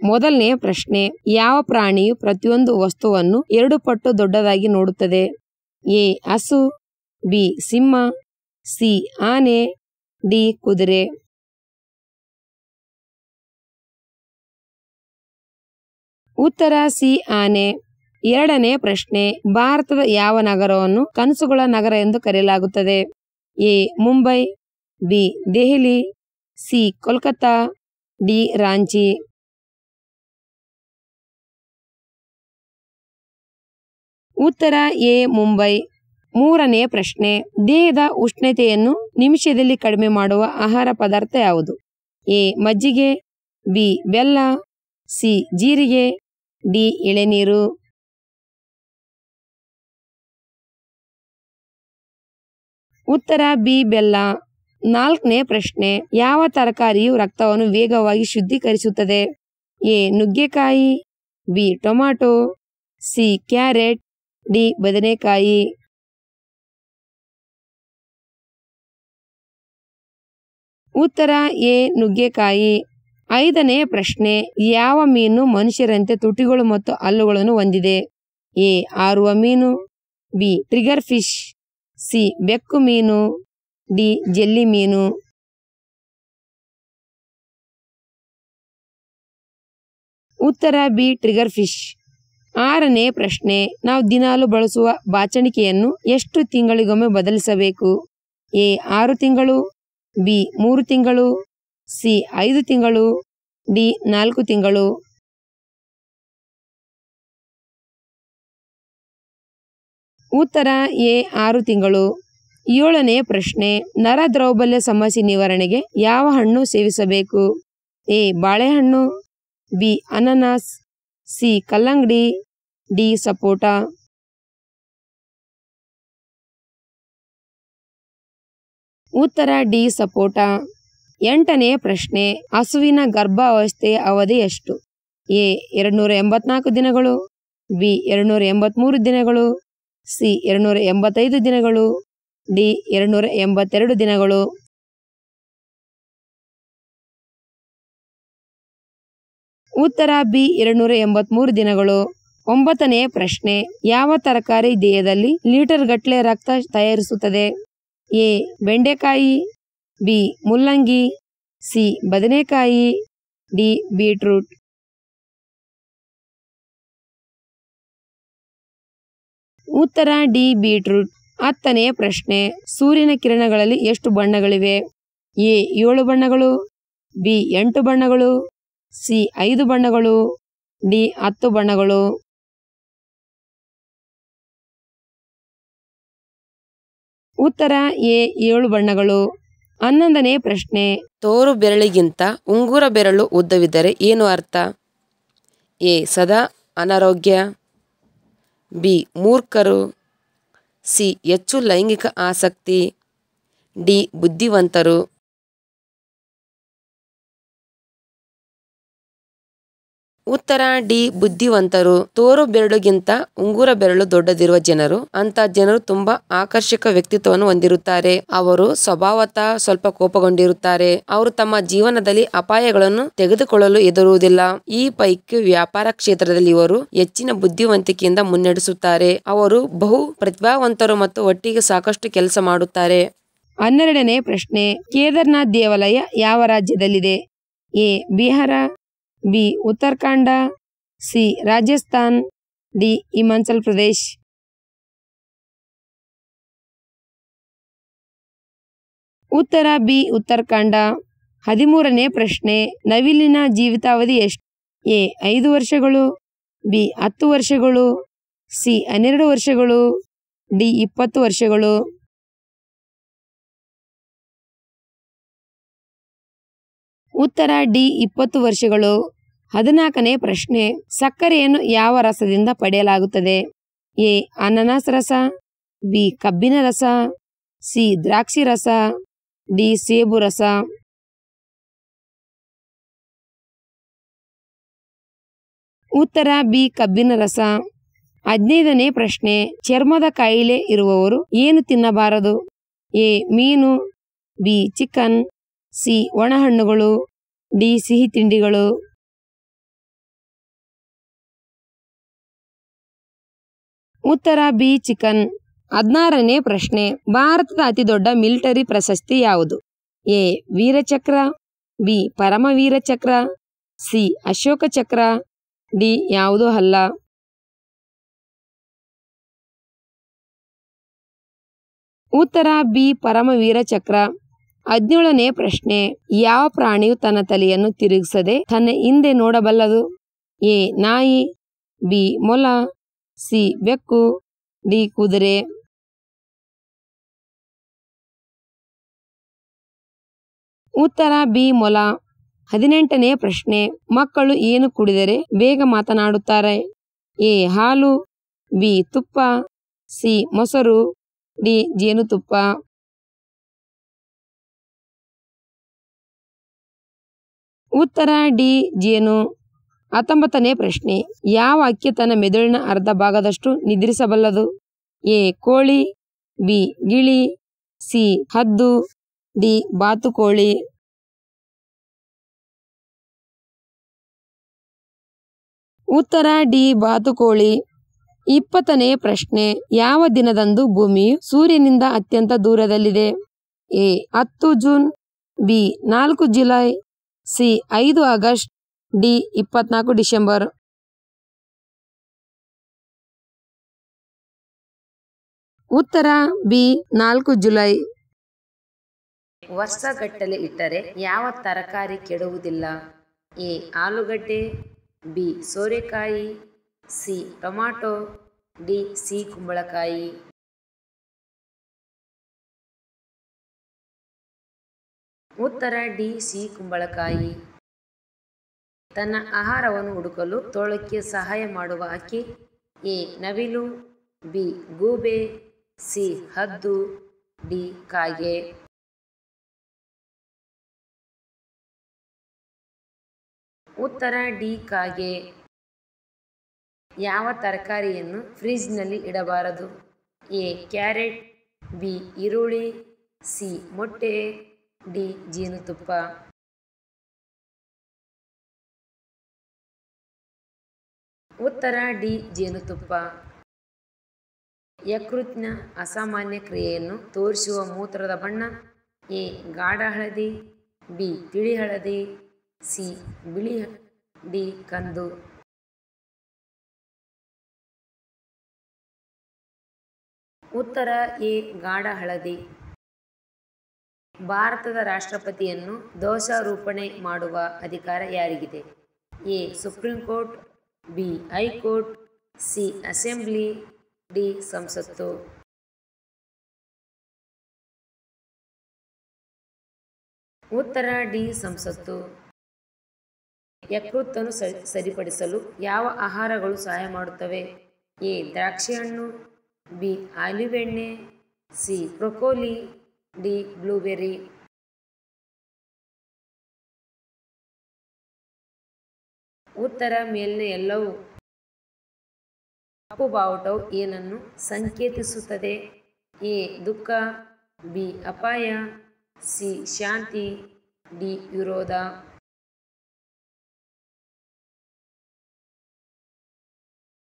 ಮೊದಲನೇ ಪ್ರಶ್ನೆ, ಯಾವ ಪ್ರಾಣಿಯು ಪ್ರತಿಯೊಂದು ವಸ್ತುವನ್ನು 2 ಪಟ್ಟು ದೊಡ್ಡದಾಗಿ ನೋಡುತ್ತದೆ? ಎ ಹಸು, ಬಿ ಸಿಂಹ, ಸಿ ಆನೆ, ಡಿ ಕುದುರೆ. ಉತ್ತರ ಸಿ ಆನೆ. ಎರಡನೇ ಪ್ರಶ್ನೆ, ಭಾರತದ ಯಾವ ನಗರವನ್ನು ಕನಸುಗಳ ನಗರ ಎಂದು ಕರೆಯಲಾಗುತ್ತದೆ? A Mumbai, B Delhi, C Kolkata, D Ranchi. ಉತ್ತರ ಎ ಮುಂಬೈ. ಮೂರನೇ ಪ್ರಶ್ನೆ, ದೇಹದ ಉಷ್ಣತೆಯನ್ನು ನಿಮಿಷದಲ್ಲಿ ಕಡಿಮೆ ಮಾಡುವ ಆಹಾರ ಪದಾರ್ಥ ಯಾವುದು? ಎ ಮಜ್ಜಿಗೆ, ಬಿ ಬೆಲ್ಲ, ಸಿ ಜೀರಿಗೆ, ಡಿ ಎಳೆನೀರು. ಉತ್ತರ ಬಿ ಬೆಲ್ಲ. ನಾಲ್ಕನೇ ಪ್ರಶ್ನೆ, ಯಾವ ತರಕಾರಿಯು ರಕ್ತವನ್ನು ವೇಗವಾಗಿ ಶುದ್ಧೀಕರಿಸುತ್ತದೆ? ಎ ನುಗ್ಗೆಕಾಯಿ, B tomato, C carrot, D ಬದನೆಕಾಯಿ. ಉತ್ತರ ಎ ನುಗ್ಗೆಕಾಯಿ. ಐದನೇ ಪ್ರಶ್ನೆ, ಯಾವ ಮೀನು ಮನುಷ್ಯರಂತೆ ತುಟಿಗಳು ಮತ್ತು ಹಲ್ಲುಗಳನ್ನು ಹೊಂದಿದೆ? ಎ ಹಾರುವ ಮೀನು, ಬಿ ಟ್ರಿಗರ್ ಫಿಶ್, ಸಿ ಬೆಕ್ಕು ಮೀನು, ಡಿ ಜೆಲ್ಲಿ ಮೀನು. ಉತ್ತರ ಬಿ ಟ್ರಿಗರ್ ಫಿಶ್. ಆರನೇ ಪ್ರಶ್ನೆ, ನಾವು ದಿನಾಲು ಬಳಸುವ ಬಾಚಣಿಕೆಯನ್ನು ಎಷ್ಟು ತಿಂಗಳಿಗೊಮ್ಮೆ ಬದಲಿಸಬೇಕು? ಎ 6 ತಿಂಗಳು, ಬಿ 3 ತಿಂಗಳು, ಸಿ 5 ತಿಂಗಳು, ಡಿ 4 ತಿಂಗಳು. ಉತ್ತರ ಎ 6 ತಿಂಗಳು. ಏಳನೇ ಪ್ರಶ್ನೆ, ನರ ದೌರ್ಬಲ್ಯ ಸಮಸ್ಯೆ ನಿವಾರಣೆಗೆ ಯಾವ ಹಣ್ಣು ಸೇವಿಸಬೇಕು? ಎ ಬಾಳೆಹಣ್ಣು, ಬಿ ಅನಾನಸ್, ಸಿ ಕಲ್ಲಂಗಡಿ, ಡಿ ಸಪೋಟ. ಉತ್ತರ ಡಿ ಸಪೋಟ. ಎಂಟನೇ ಪ್ರಶ್ನೆ, ಹಸುವಿನ ಗರ್ಭಾವಸ್ಥೆಯ ಅವಧಿ ಎಷ್ಟು? ಎ 284 ದಿನಗಳು, ಬಿ 283 ದಿನಗಳು, ಸಿ 285 ದಿನಗಳು, ಡಿ 282 ದಿನಗಳು. ಉತ್ತರ ಬಿ 283 ದಿನಗಳು. ಒಂಬತ್ತನೇ ಪ್ರಶ್ನೆ, ಯಾವ ತರಕಾರಿ ದೇಹದಲ್ಲಿ ಲೀಟರ್ ಗಟ್ಟಲೆ ರಕ್ತ ತಯಾರಿಸುತ್ತದೆ? ಎ ಬೆಂಡೆಕಾಯಿ, ಬಿ ಮುಲ್ಲಂಗಿ, ಸಿ ಬದನೆಕಾಯಿ, ಡಿ ಬೀಟ್ರೂಟ್. ಉತ್ತರ ಡಿ ಬೀಟ್ರೂಟ್. ಹತ್ತನೇ ಪ್ರಶ್ನೆ, ಸೂರ್ಯನ ಕಿರಣಗಳಲ್ಲಿ ಎಷ್ಟು ಬಣ್ಣಗಳಿವೆ? ಎ 7 ಬಣ್ಣಗಳು, ಬಿ 8 ಬಣ್ಣಗಳು, ಸಿ 5 ಬಣ್ಣಗಳು, ಡಿ 10 ಬಣ್ಣಗಳು. ಉತ್ತರ ಎ 7 ಬಣ್ಣಗಳು. 11ನೇ ಪ್ರಶ್ನೆ, ತೋರು ಬೆರಳಿಗಿಂತ ಉಂಗುರ ಬೆರಳು ಉದ್ದವಿದ್ದರೆ ಏನು ಅರ್ಥ? ಎ ಸದಾ ಅನಾರೋಗ್ಯ, ಬಿ ಮೂರ್ಖರು, ಸಿ ಹೆಚ್ಚು ಲೈಂಗಿಕ ಆಸಕ್ತಿ, ಡಿ ಬುದ್ಧಿವಂತರು. ಉತ್ತರ ಡಿ ಬುದ್ಧಿವಂತರು. ತೋರು ಬೆರಳುಗಿಂತ ಉಂಗುರ ಬೆರಳು ದೊಡ್ಡದಿರುವ ಜನರು ಅಂತ ಜನರು ತುಂಬಾ ಆಕರ್ಷಕ ವ್ಯಕ್ತಿತ್ವವನ್ನು ಹೊಂದಿರುತ್ತಾರೆ. ಅವರು ಸ್ವಭಾವತಃ ಸ್ವಲ್ಪ ಕೋಪಗೊಂಡಿರುತ್ತಾರೆ. ಅವರು ತಮ್ಮ ಜೀವನದಲ್ಲಿ ಅಪಾಯಗಳನ್ನು ತೆಗೆದುಕೊಳ್ಳಲು ಹೆದರುವುದಿಲ್ಲ. ಈ ಪೈಕಿ ವ್ಯಾಪಾರ ಕ್ಷೇತ್ರದಲ್ಲಿ ಇವರು ಹೆಚ್ಚಿನ ಬುದ್ಧಿವಂತಿಕೆಯಿಂದ ಮುನ್ನಡೆಸುತ್ತಾರೆ. ಅವರು ಬಹು ಪ್ರತಿಭಾವಂತರು ಮತ್ತು ಒಟ್ಟಿಗೆ ಸಾಕಷ್ಟು ಕೆಲಸ ಮಾಡುತ್ತಾರೆ. 12ನೇ ಪ್ರಶ್ನೆ, ಕೇದಾರ್ನಾಥ್ ದೇವಾಲಯ ಯಾವ ರಾಜ್ಯದಲ್ಲಿದೆ? A Bihar, B Uttarakhand, C Rajasthan, D Himachal Pradesh. ಉತ್ತರ ಬಿ ಉತ್ತರಾಖಂಡ. 13ನೇ ಪ್ರಶ್ನೆ, ನವಿಲಿನ ಜೀವಿತಾವಧಿ ಎಷ್ಟು? ಎ 5 ವರ್ಷಗಳು, ಬಿ 10 ವರ್ಷಗಳು, ಸಿ 12 ವರ್ಷಗಳು, ಡಿ 20 ವರ್ಷಗಳು. ಉತ್ತರ ಡಿ 20 ವರ್ಷಗಳು. 14ನೇ ಪ್ರಶ್ನೆ, ಸಕ್ಕರೆಯನ್ನು ಯಾವ ರಸದಿಂದ ಪಡೆಯಲಾಗುತ್ತದೆ? ಎ ಅನಾನಸ್ ರಸ, ಬಿ ಕಬ್ಬಿನ ರಸ, ಸಿ ದ್ರಾಕ್ಷಿ ರಸ, ಡಿ ಸೇಬು ರಸ. ಉತ್ತರ ಬಿ ಕಬ್ಬಿನ ರಸ. 15ನೇ ಪ್ರಶ್ನೆ, ಚರ್ಮದ ಕಾಯಿಲೆ ಇರುವವರು ಏನು ತಿನ್ನಬಾರದು? ಎ ಮೀನು, ಬಿ ಚಿಕನ್, ಸಿ ಒಣಹಣ್ಣುಗಳು, ಡಿ ಸಿಹಿ ತಿಂಡಿಗಳು. ಉತ್ತರ ಬಿ ಚಿಕನ್. 16ನೇ ಪ್ರಶ್ನೆ. ಭಾರತದ ಅತಿದೊಡ್ಡ ಮಿಲಿಟರಿ ಪ್ರಶಸ್ತಿ ಯಾವುದು? A Vir Chakra, B Paramvir Chakra, C Ashoka Chakra, D ಯಾವುದೂ ಅಲ್ಲ. ಉತ್ತರ ಬಿ ಪರಮವೀರ ಚಕ್ರ. 17ನೇ ಪ್ರಶ್ನೆ. ಯಾವ ಪ್ರಾಣಿಯು ತನ್ನ ತಲೆಯನ್ನು ತಿರುಗಿಸದೆ ತನ್ನ ಹಿಂದೆ ನೋಡಬಲ್ಲದು? ಎ ನಾಯಿ, ಬಿ ಮೊಲ, ಸಿ ಬೆಕ್ಕು, ಡಿ ಕುದುರೆ. ಉತ್ತರ ಬಿ ಮೊಲ. 18ನೇ ಪ್ರಶ್ನೆ. ಮಕ್ಕಳು ಏನು ಕುಡಿದರೆ ಬೇಗ ಮಾತನಾಡುತ್ತಾರೆ? ಎ ಹಾಲು, ಬಿ ತುಪ್ಪ, ಸಿ ಮೊಸರು, ಡಿ ಜೇನುತುಪ್ಪ. ಉತ್ತರ ಡಿ ಜೇನು. 19ನೇ ಪ್ರಶ್ನೆ. ಯಾವ ಹಕ್ಕಿ ತನ್ನ ಮೆದುಳಿನ ಅರ್ಧ ಭಾಗದಷ್ಟು ನಿದ್ರಿಸಬಲ್ಲದು? ಎ ಕೋಳಿ, ಬಿ ಗಿಳಿ, ಸಿ ಹದ್ದು, ಡಿ ಬಾತುಕೋಳಿ. ಉತ್ತರ ಡಿ ಬಾತುಕೋಳಿ. 20ನೇ ಪ್ರಶ್ನೆ. ಯಾವ ದಿನದಂದು ಭೂಮಿಯು ಸೂರ್ಯನಿಂದ ಅತ್ಯಂತ ದೂರದಲ್ಲಿದೆ? A 10 June, B 4 July, C 5 August, D 24 December. ಉತ್ತರ ಬಿ 4 ಜುಲೈ. ವರ್ಷಗಟ್ಟಲೆ ಇಟ್ಟರೆ ಯಾವ ತರಕಾರಿ ಕೆಡುವುದಿಲ್ಲ? ಎ ಆಲೂಗಡ್ಡೆ, ಬಿ ಸೋರೆಕಾಯಿ, ಸಿ ಟೊಮಾಟೊ, ಡಿ ಸಿ ಕುಂಬಳಕಾಯಿ. ಉತ್ತರ ಡಿ ಸಿ ಕುಂಬಳಕಾಯಿ. ತನ್ನ ಆಹಾರವನ್ನು ಹುಡುಕಲು ತೋಳಕ್ಕೆ ಸಹಾಯ ಮಾಡುವ ಹಕ್ಕಿ? ಎ ನವಿಲು, ಬಿ ಗೂಬೆ, ಸಿ ಹದ್ದು, ಡಿ ಕಾಗೆ. ಉತ್ತರ ಡಿ ಕಾಗೆ. ಯಾವ ತರಕಾರಿಯನ್ನು ಫ್ರಿಜ್ನಲ್ಲಿ ಇಡಬಾರದು? ಎ ಕ್ಯಾರೆಟ್, ಬಿ ಈರುಳ್ಳಿ, ಸಿ ಮೊಟ್ಟೆ, ಡಿ ಜೇನುತುಪ್ಪ. ಉತ್ತರ ಡಿ ಜೇನುತುಪ್ಪ. ಯಕೃತ್ತಿನ ಅಸಾಮಾನ್ಯ ಕ್ರಿಯೆಯನ್ನು ತೋರಿಸುವ ಮೂತ್ರದ ಬಣ್ಣ? ಎ ಗಾಢ ಹಳದಿ, ಬಿ ತಿಳಿ ಹಳದಿ, ಸಿ ಬಿಳಿ, ಡಿ ಕಂದು. ಉತ್ತರ ಎ ಗಾಢ ಹಳದಿ. ಭಾರತದ ರಾಷ್ಟ್ರಪತಿಯನ್ನು ದೋಷಾರೋಪಣೆ ಮಾಡುವ ಅಧಿಕಾರ ಯಾರಿಗಿದೆ? A Supreme Court, B high court, C assembly, D ಸಂಸತ್ತು. ಉತ್ತರ ಡಿ ಸಂಸತ್ತು. ಯಕೃತ್ತನ್ನು ಸರಿಪಡಿಸಲು ಯಾವ ಆಹಾರಗಳು ಸಹಾಯ ಮಾಡುತ್ತವೆ? ಎ ದ್ರಾಕ್ಷಿ ಹಣ್ಣು, ಬಿ ಆಲಿವ್ ಎಣ್ಣೆ, ಸಿ ಬ್ರೊಕೊಲಿ, ಡಿ ಬ್ಲೂಬೆರ್ರಿ. ಉತ್ತರ ಮೇಲಿನ ಎಲ್ಲವೂ. ಕಪ್ಪು ಬಾವುಟವು ಏನನ್ನು ಸಂಕೇತಿಸುತ್ತದೆ? ಎ ದುಃಖ, ಬಿ ಅಪಾಯ, ಸಿ ಶಾಂತಿ, ಡಿ ವಿರೋಧ.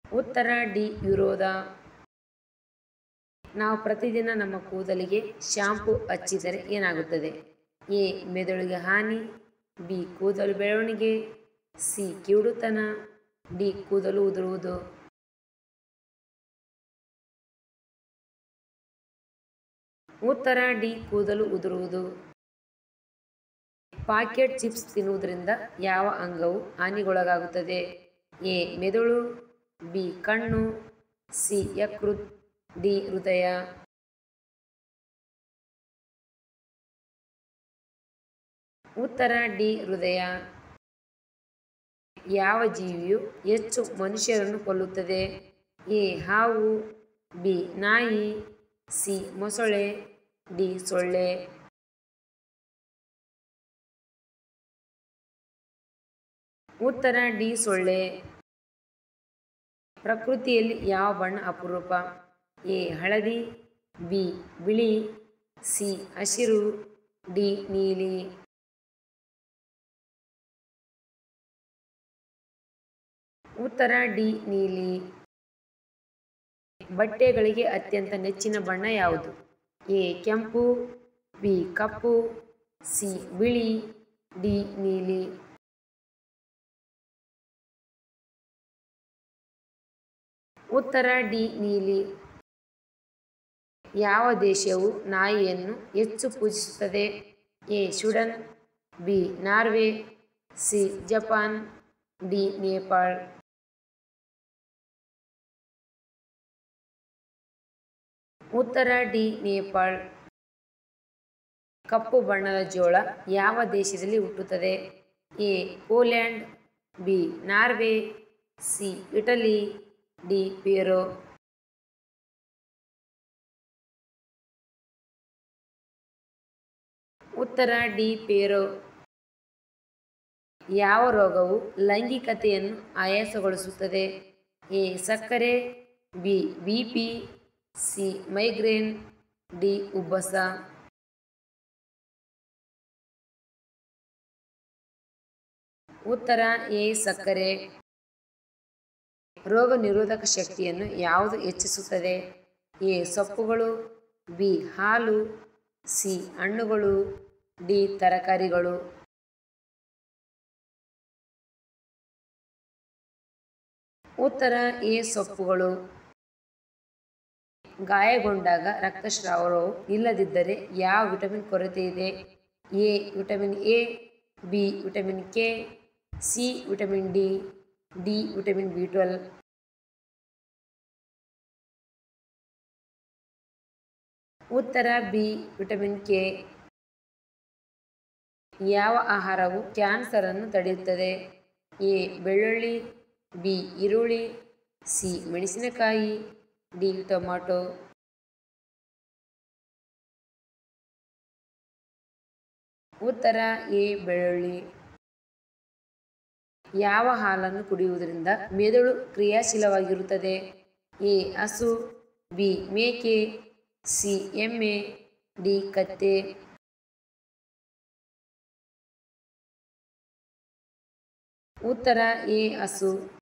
ಉತ್ತರ ಡಿ ವಿರೋಧ. ನಾವು ಪ್ರತಿದಿನ ನಮ್ಮ ಕೂದಲಿಗೆ ಶಾಂಪು ಹಚ್ಚಿದರೆ ಏನಾಗುತ್ತದೆ? ಎ ಮೆದುಳಿಗೆ ಹಾನಿ, ಬಿ ಕೂದಲು ಬೆಳವಣಿಗೆ, ಸಿ ಕಿವುಡುತನ, ಡಿ ಕೂದಲು ಉದುರುವುದು. ಉತ್ತರ ಡಿ ಕೂದಲು ಉದುರುವುದು. ಪಾಕೆಟ್ ಚಿಪ್ಸ್ ತಿನ್ನುವುದರಿಂದ ಯಾವ ಅಂಗವು ಹಾನಿಗೊಳಗಾಗುತ್ತದೆ? ಎ ಮೆದುಳು, ಬಿ ಕಣ್ಣು, ಸಿ ಯಕೃತ್, ಡಿ ಹೃದಯ. ಉತ್ತರ ಡಿ ಹೃದಯ. ಯಾವ ಜೀವಿಯು ಹೆಚ್ಚು ಮನುಷ್ಯರನ್ನು ಕೊಲ್ಲುತ್ತದೆ? ಎ ಹಾವು, ಬಿ ನಾಯಿ, ಸಿ ಮೊಸಳೆ, ಡಿ ಸೊಳ್ಳೆ. ಉತ್ತರ ಡಿ ಸೊಳ್ಳೆ. ಪ್ರಕೃತಿಯಲ್ಲಿ ಯಾವ ಬಣ್ಣ ಅಪರೂಪ? ಎ ಹಳದಿ, ಬಿ ಬಿಳಿ, ಸಿ ಹಸಿರು, ಡಿ ನೀಲಿ. ಉತ್ತರ ಡಿ ನೀಲಿ. ಬಟ್ಟೆಗಳಿಗೆ ಅತ್ಯಂತ ನೆಚ್ಚಿನ ಬಣ್ಣ ಯಾವುದು? ಎ ಕೆಂಪು, ಬಿ ಕಪ್ಪು, ಸಿ ಬಿಳಿ, ಡಿ ನೀಲಿ. ಉತ್ತರ ಡಿ ನೀಲಿ. ಯಾವ ದೇಶವು ನಾಯಿಯನ್ನು ಹೆಚ್ಚು ಪೂಜಿಸುತ್ತದೆ? A Sweden, B Norway, C Japan, D Nepal. ಉತ್ತರ ಡಿ ನೇಪಾಳ. ಕಪ್ಪು ಬಣ್ಣದ ಜೋಳ ಯಾವ ದೇಶದಲ್ಲಿ ಹುಟ್ಟುತ್ತದೆ? A Poland, B Norway, C Italy, D Peru. ಉತ್ತರ ಡಿ ಪೆರು. ಯಾವ ರೋಗವು ಲೈಂಗಿಕತೆಯನ್ನು ಆಯಾಸಗೊಳಿಸುತ್ತದೆ? ಎ ಸಕ್ಕರೆ, B BP, C migraine, D ಉಬ್ಬಸ. ಉತ್ತರ ಎ ಸಕ್ಕರೆ. ರೋಗ ನಿರೋಧಕ ಶಕ್ತಿಯನ್ನು ಯಾವುದು ಹೆಚ್ಚಿಸುತ್ತದೆ? ಎ ಸೊಪ್ಪುಗಳು, ಬಿ ಹಾಲು, ಸಿ ಹಣ್ಣುಗಳು, ಡಿ ತರಕಾರಿಗಳು. ಉತ್ತರ ಎ ಸೊಪ್ಪುಗಳು. ಗಾಯಗೊಂಡಾಗ ರಕ್ತಸ್ರಾವವು ನಿಲ್ಲದಿದ್ದರೆ ಯಾವ ವಿಟಮಿನ್ ಕೊರತೆ ಇದೆ? A vitamin A, B vitamin K, C vitamin D, D vitamin ಬಿ12. ಉತ್ತರ ಬಿ ವಿಟಮಿನ್ ಕೆ. ಯಾವ ಆಹಾರವು ಕ್ಯಾನ್ಸರ್ ಅನ್ನು ತಡೆಯುತ್ತದೆ? ಎ ಬೆಳ್ಳುಳ್ಳಿ, ಬಿ ಈರುಳ್ಳಿ, ಸಿ ಮೆಣಸಿನಕಾಯಿ, ಡಿ ಟೊಮ್ಯಾಟೊ. ಉತ್ತರ ಎ ಬೆಳ್ಳುಳ್ಳಿ. ಯಾವ ಹಾಲನ್ನು ಕುಡಿಯುವುದರಿಂದ ಮೆದುಳು ಕ್ರಿಯಾಶೀಲವಾಗಿರುತ್ತದೆ? ಎ ಹಸು, ಬಿ ಮೇಕೆ, ಸಿ ಎಮ್ಮೆ, ಡಿ ಕತ್ತೆ. ಉತ್ತರ ಎ ಹಸು.